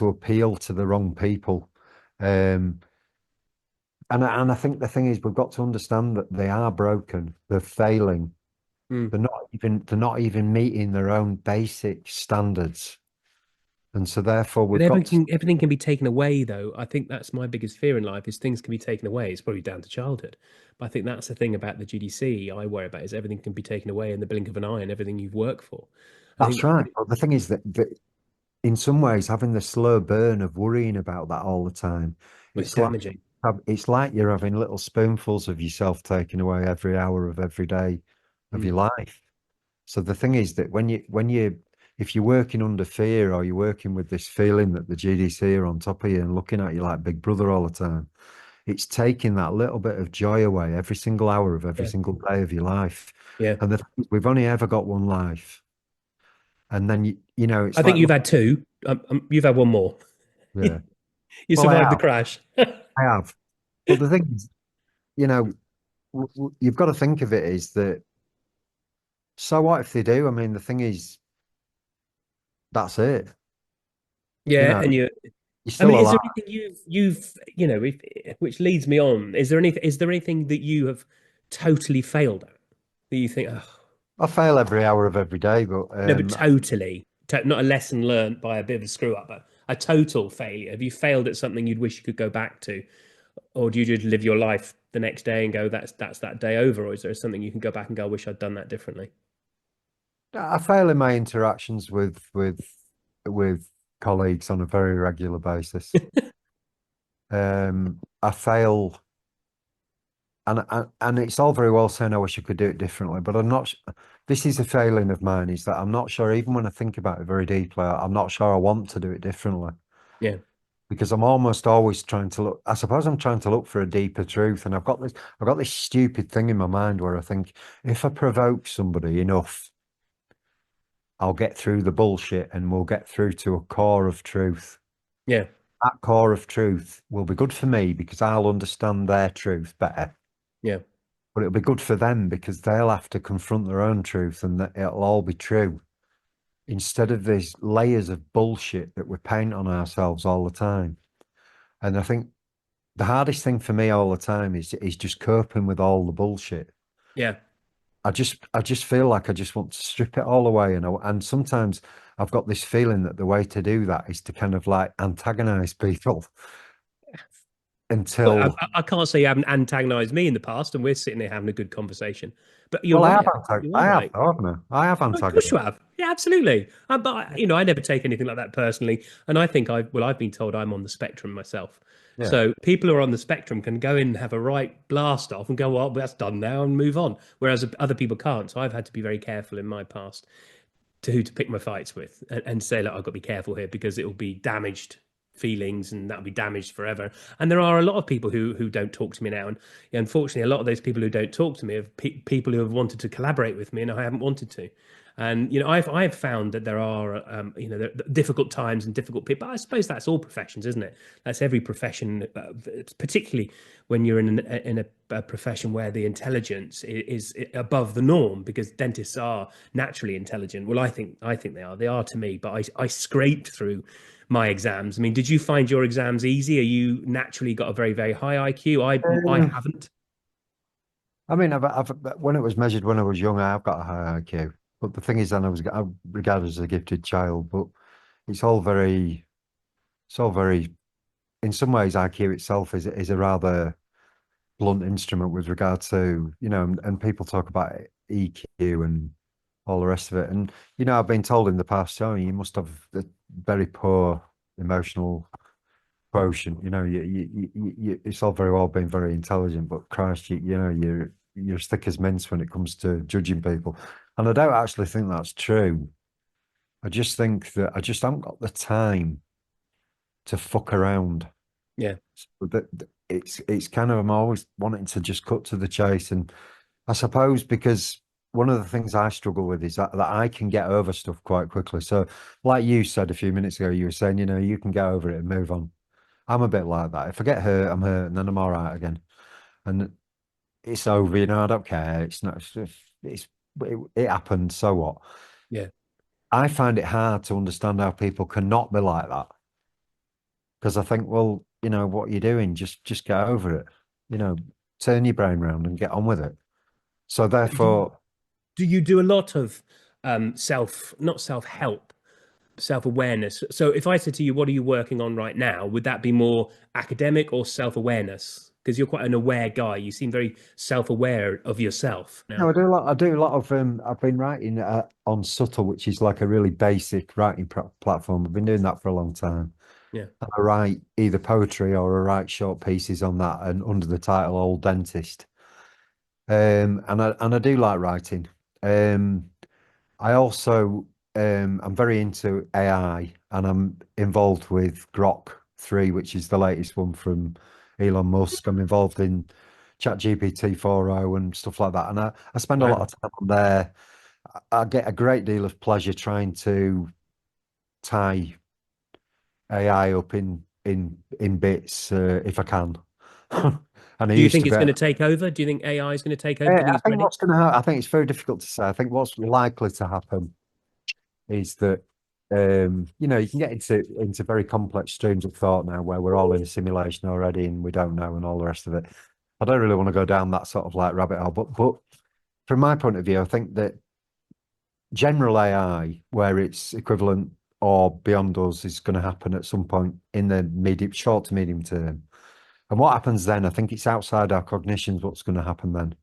[SPEAKER 2] appeal to the wrong people. Um, and I think the thing is, we've got to understand that they are broken. They're failing.
[SPEAKER 1] Mm.
[SPEAKER 2] They're not even meeting their own basic standards. And so therefore
[SPEAKER 1] But
[SPEAKER 2] we've got to,
[SPEAKER 1] everything can be taken away, though. I think that's my biggest fear in life is things can be taken away. It's probably down to childhood. But I think that's the thing about the GDC I worry about is everything can be taken away in the blink of an eye and everything you've worked for. I
[SPEAKER 2] that's
[SPEAKER 1] think
[SPEAKER 2] right. But the thing is that in some ways, having the slow burn of worrying about that all the time,
[SPEAKER 1] it's
[SPEAKER 2] it's like
[SPEAKER 1] damaging.
[SPEAKER 2] it's like you're having little spoonfuls of yourself taken away every hour of every day of
[SPEAKER 1] Mm.
[SPEAKER 2] your life. So the thing is that if you're working under fear, or you're working with this feeling that the GDC are on top of you and looking at you like Big Brother all the time, it's taking that little bit of joy away every single hour of every
[SPEAKER 1] Yeah.
[SPEAKER 2] single day of your life.
[SPEAKER 1] Yeah.
[SPEAKER 2] And we've only ever got one life. And then it's
[SPEAKER 1] I think
[SPEAKER 2] like,
[SPEAKER 1] you've
[SPEAKER 2] look,
[SPEAKER 1] had two. You've had one more.
[SPEAKER 2] yeah.
[SPEAKER 1] You
[SPEAKER 2] Well,
[SPEAKER 1] survived the crash.
[SPEAKER 2] I have. But the thing is, you know, you've got to think of it is that, so what if they do? I mean, the thing is, that's it. You
[SPEAKER 1] Yeah,
[SPEAKER 2] know,
[SPEAKER 1] and you.
[SPEAKER 2] you're
[SPEAKER 1] I mean,
[SPEAKER 2] still
[SPEAKER 1] is
[SPEAKER 2] alive.
[SPEAKER 1] there anything which leads me on? Is there anything that you have totally failed at that you think, oh,
[SPEAKER 2] I fail every hour of every day, but
[SPEAKER 1] no, but totally, not a lesson learned by a bit of a screw up, but a total failure? Have you failed at something you'd wish you could go back to, or do you just live your life the next day and go, that's that day over, or is there something you can go back and go, I wish I'd done that differently?
[SPEAKER 2] I fail in my interactions with colleagues on a very regular basis. I fail, and it's all very well saying I wish I could do it differently, but I'm not. This is a failing of mine, is that I'm not sure, even when I think about it very deeply, I'm not sure I want to do it differently,
[SPEAKER 1] Yeah,
[SPEAKER 2] because I'm almost always trying to look. I suppose I'm trying to look for a deeper truth, and I've got this stupid thing in my mind where I think, if I provoke somebody enough, I'll get through the bullshit and we'll get through to a core of truth.
[SPEAKER 1] yeah,
[SPEAKER 2] That core of truth will be good for me because I'll understand their truth better.
[SPEAKER 1] yeah.
[SPEAKER 2] but it'll be good for them because they'll have to confront their own truth and that it'll all be true instead of these layers of bullshit that we paint on ourselves all the time. And I think the hardest thing for me all the time is just coping with all the bullshit.
[SPEAKER 1] Yeah.
[SPEAKER 2] I just feel like I just want to strip it all away, and sometimes I've got this feeling that the way to do that is to kind of like antagonize people
[SPEAKER 1] Well,
[SPEAKER 2] until
[SPEAKER 1] I can't say you haven't antagonized me in the past, and we're sitting here having a good conversation. But you're
[SPEAKER 2] well,
[SPEAKER 1] right. You are
[SPEAKER 2] I have,
[SPEAKER 1] right.
[SPEAKER 2] haven't I? I have
[SPEAKER 1] Of course you
[SPEAKER 2] antagonized.
[SPEAKER 1] have. Yeah, absolutely. But I never take anything like that personally. And I think I've been told I'm on the spectrum myself.
[SPEAKER 2] Yeah.
[SPEAKER 1] So people who are on the spectrum can go in and have a right blast off and go, well, that's done now and move on. Whereas other people can't. So I've had to be very careful in my past to who to pick my fights with and say, look, I've got to be careful here because it will be damaged feelings and that'll be damaged forever. And there are a lot of people who don't talk to me now. And unfortunately, a lot of those people who don't talk to me are people who have wanted to collaborate with me and I haven't wanted to. And I've found that there are there are difficult times and difficult people. I suppose that's all professions, isn't it? That's every profession, particularly when you're in a profession where the intelligence is above the norm, because dentists are naturally intelligent. Well, I think they are to me. But I scraped through my exams. I mean, did you find your exams easy? Are you naturally got a very very high IQ? I
[SPEAKER 2] Um,
[SPEAKER 1] haven't.
[SPEAKER 2] I mean, when it was measured when I was young, I've got a high IQ. But the thing is, then I regarded as a gifted child. But it's all very, it's all very. In some ways, IQ itself is a rather blunt instrument with regard to, and people talk about EQ and all the rest of it. And, I've been told in the past, oh, you must have a very poor emotional quotient. It's all very well being very intelligent, but Christ, you're as thick as mince when it comes to judging people. And I don't actually think that's true. I just think that I just haven't got the time to fuck around.
[SPEAKER 1] Yeah.
[SPEAKER 2] So it's kind of I'm always wanting to just cut to the chase, and I suppose because one of the things I struggle with is that I can get over stuff quite quickly. So, like you said a few minutes ago, you were saying, you can get over it and move on. I'm a bit like that. If I get hurt, I'm hurt, and then I'm all right again, and it's over. I don't care. It's not. It happened. So what?
[SPEAKER 1] Yeah.
[SPEAKER 2] I find it hard to understand how people cannot be like that because I think, well, what you're doing, just get over it. You know, turn your brain around and get on with it. So therefore,
[SPEAKER 1] Do you do a lot of not self-help, self-awareness? So if I said to you, what are you working on right now? Would that be more academic or self-awareness? Because you're quite an aware guy. You seem very self-aware of yourself
[SPEAKER 2] no,
[SPEAKER 1] now.
[SPEAKER 2] I do a lot of I've been writing on Subtle, which is like a really basic writing platform. I've been doing that for a long time.
[SPEAKER 1] Yeah.
[SPEAKER 2] And I write either poetry or I write short pieces on that and under the title Old Dentist. And I do like writing. Um, I also I'm very into AI and I'm involved with Grok 3, which is the latest one from Elon Musk. I'm involved in ChatGPT 4.0 and stuff like that. And I spend a lot
[SPEAKER 1] Wow.
[SPEAKER 2] of time on there. I get a great deal of pleasure trying to tie AI up in bits if I can. And I
[SPEAKER 1] Do you
[SPEAKER 2] used
[SPEAKER 1] think
[SPEAKER 2] to
[SPEAKER 1] it's
[SPEAKER 2] be.
[SPEAKER 1] going to take over? Do you think AI is going to take over? Do you think
[SPEAKER 2] I
[SPEAKER 1] it's
[SPEAKER 2] think
[SPEAKER 1] ready?
[SPEAKER 2] what's going to happen, I think it's very difficult to say. I think what's likely to happen is that you can get into very complex streams of thought now where we're all in a simulation already and we don't know and all the rest of it. I don't really want to go down that sort of like rabbit hole, but from my point of view, I think that general AI, where it's equivalent or beyond us, is going to happen at some point in the short to medium term. And what happens then? I think it's outside our cognitions what's going to happen then.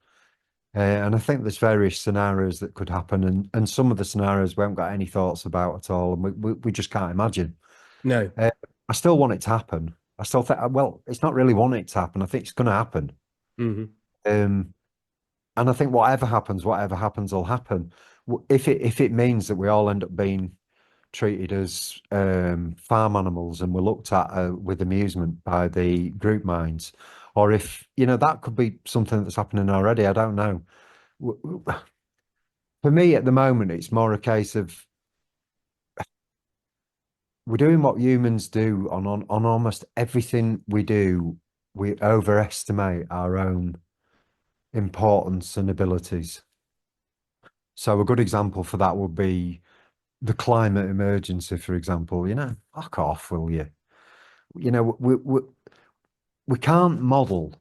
[SPEAKER 2] And I think there's various scenarios that could happen, and some of the scenarios we haven't got any thoughts about at all, and we just can't imagine.
[SPEAKER 1] No.
[SPEAKER 2] Uh, I still want it to happen. I still think, well, it's not really wanting it to happen. I think it's going to happen.
[SPEAKER 1] Hmm.
[SPEAKER 2] Um, and I think whatever happens will happen. If it means that we all end up being treated as farm animals and we're looked at with amusement by the group minds, or if that could be something that's happening already. I don't know. For me, at the moment, it's more a case of we're doing what humans do on almost everything we do. We overestimate our own importance and abilities. So a good example for that would be the climate emergency, for example. Fuck off, will you? You know, we can't model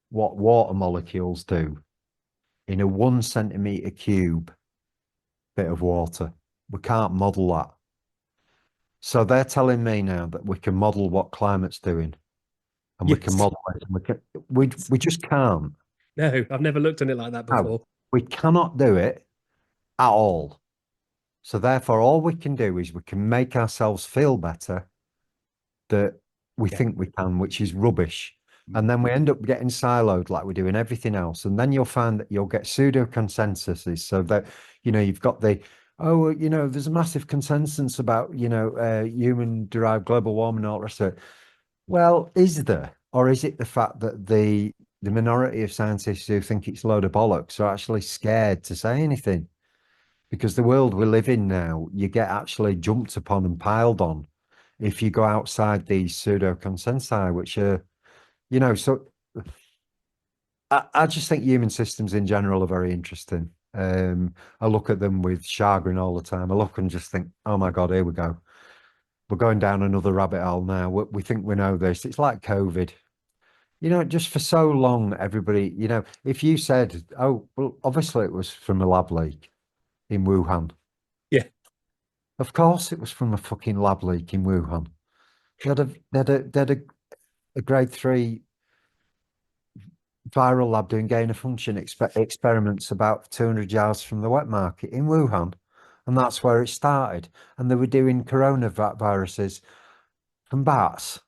[SPEAKER 2] what water molecules do in a 1 centimeter cube bit of water. We can't model that. So they're telling me now that we can model what climate's doing, and we can
[SPEAKER 1] Yes.
[SPEAKER 2] model it. And we just can't.
[SPEAKER 1] No, I've never looked at it like that
[SPEAKER 2] No,
[SPEAKER 1] before.
[SPEAKER 2] we cannot do it at all. So therefore, all we can do is we can make ourselves feel better that we
[SPEAKER 1] Yeah.
[SPEAKER 2] think we can, which is rubbish. And then we end up getting siloed like we do in everything else. And then you'll find that you'll get pseudo consensuses. So that, you've got there's a massive consensus about, human derived global warming and all the rest of it. Well, is there? Or is it the fact that the minority of scientists who think it's a load of bollocks are actually scared to say anything? Because the world we live in now, you get actually jumped upon and piled on if you go outside these pseudo consensi, which are, so I just think human systems in general are very interesting. I look at them with chagrin all the time. I look and just think, oh my God, here we go. We're going down another rabbit hole now. We think we know this. It's like COVID. Just for so long, everybody, if you said, oh, well, obviously it was from a lab leak in Wuhan.
[SPEAKER 1] Yeah.
[SPEAKER 2] Of course it was from a fucking lab leak in Wuhan. They had a grade 3 viral lab doing gain of function experiments about 200 yards from the wet market in Wuhan. And that's where it started. And they were doing coronaviruses from bats.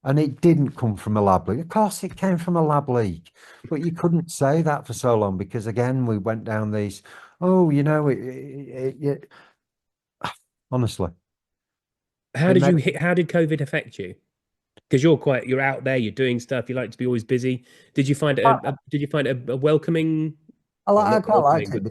[SPEAKER 2] And it didn't come from a lab leak. Of course, it came from a lab leak. But you couldn't say that for so long because, again, we went down these, oh, honestly,
[SPEAKER 1] How
[SPEAKER 2] it
[SPEAKER 1] did
[SPEAKER 2] made,
[SPEAKER 1] how did COVID affect you? Because you're out there, you're doing stuff, you like to be always busy. Did you find it a welcoming, well,
[SPEAKER 2] I
[SPEAKER 1] not
[SPEAKER 2] quite
[SPEAKER 1] welcoming,
[SPEAKER 2] liked
[SPEAKER 1] but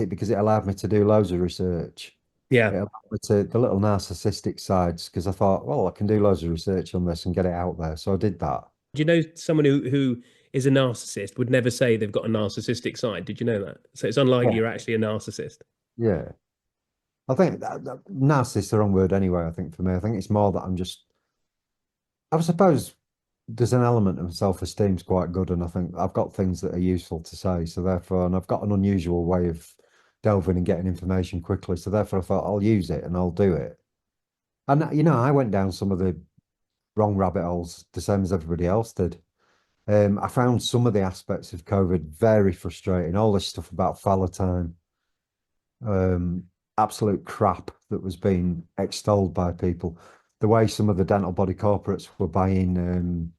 [SPEAKER 2] it because it allowed me to do loads of research.
[SPEAKER 1] yeah.
[SPEAKER 2] It allowed me to the little narcissistic sides because I thought, well, I can do loads of research on this and get it out there. So I did that.
[SPEAKER 1] Do you know someone who is a narcissist would never say they've got a narcissistic side? Did you know that? So it's unlikely
[SPEAKER 2] Yeah.
[SPEAKER 1] you're actually a narcissist.
[SPEAKER 2] Yeah. I think that narcissist is the wrong word anyway, I think for me. I think it's more that I suppose there's an element of self-esteem's quite good, and I think I've got things that are useful to say. So therefore, and I've got an unusual way of delving and getting information quickly. So therefore, I thought I'll use it and I'll do it. And I went down some of the wrong rabbit holes, the same as everybody else did. I found some of the aspects of COVID very frustrating. All this stuff about fallow time, absolute crap that was being extolled by people. The way some of the dental body corporates were buying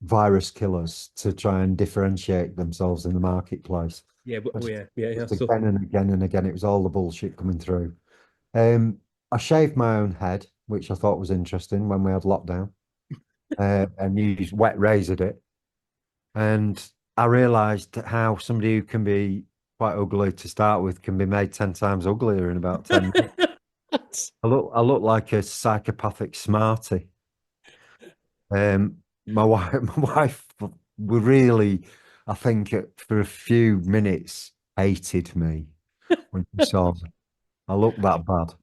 [SPEAKER 2] virus killers to try and differentiate themselves in the marketplace.
[SPEAKER 1] Yeah,
[SPEAKER 2] But
[SPEAKER 1] yeah.
[SPEAKER 2] just
[SPEAKER 1] So
[SPEAKER 2] again and again and again, it was all the bullshit coming through. I shaved my own head, which I thought was interesting when we had lockdown, and used wet razored it. And I realised how somebody who can be quite ugly to start with can be made 10 times uglier in about 10 minutes. I look like a psychopathic smarty. My wife, my wife, we really, I think, for a few minutes, hated me when she saw me. I look that bad.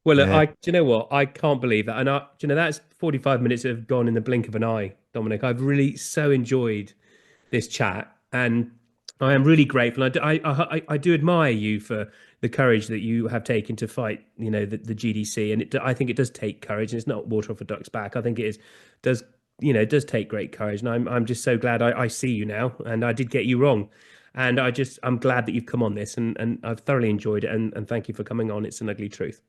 [SPEAKER 1] well, look,
[SPEAKER 2] Uh,
[SPEAKER 1] do you know what? I can't believe that. And that's 45 minutes that have gone in the blink of an eye, Dominic. I've really so enjoyed this chat, and I am really grateful. I do admire you for the courage that you have taken to fight, the GDC, and I think it does take courage, and it's not water off a duck's back. I think does, it does take great courage, and I'm just so glad I see you now, and I did get you wrong, and I'm glad that you've come on this, and I've thoroughly enjoyed it, and thank you for coming on. It's an ugly truth.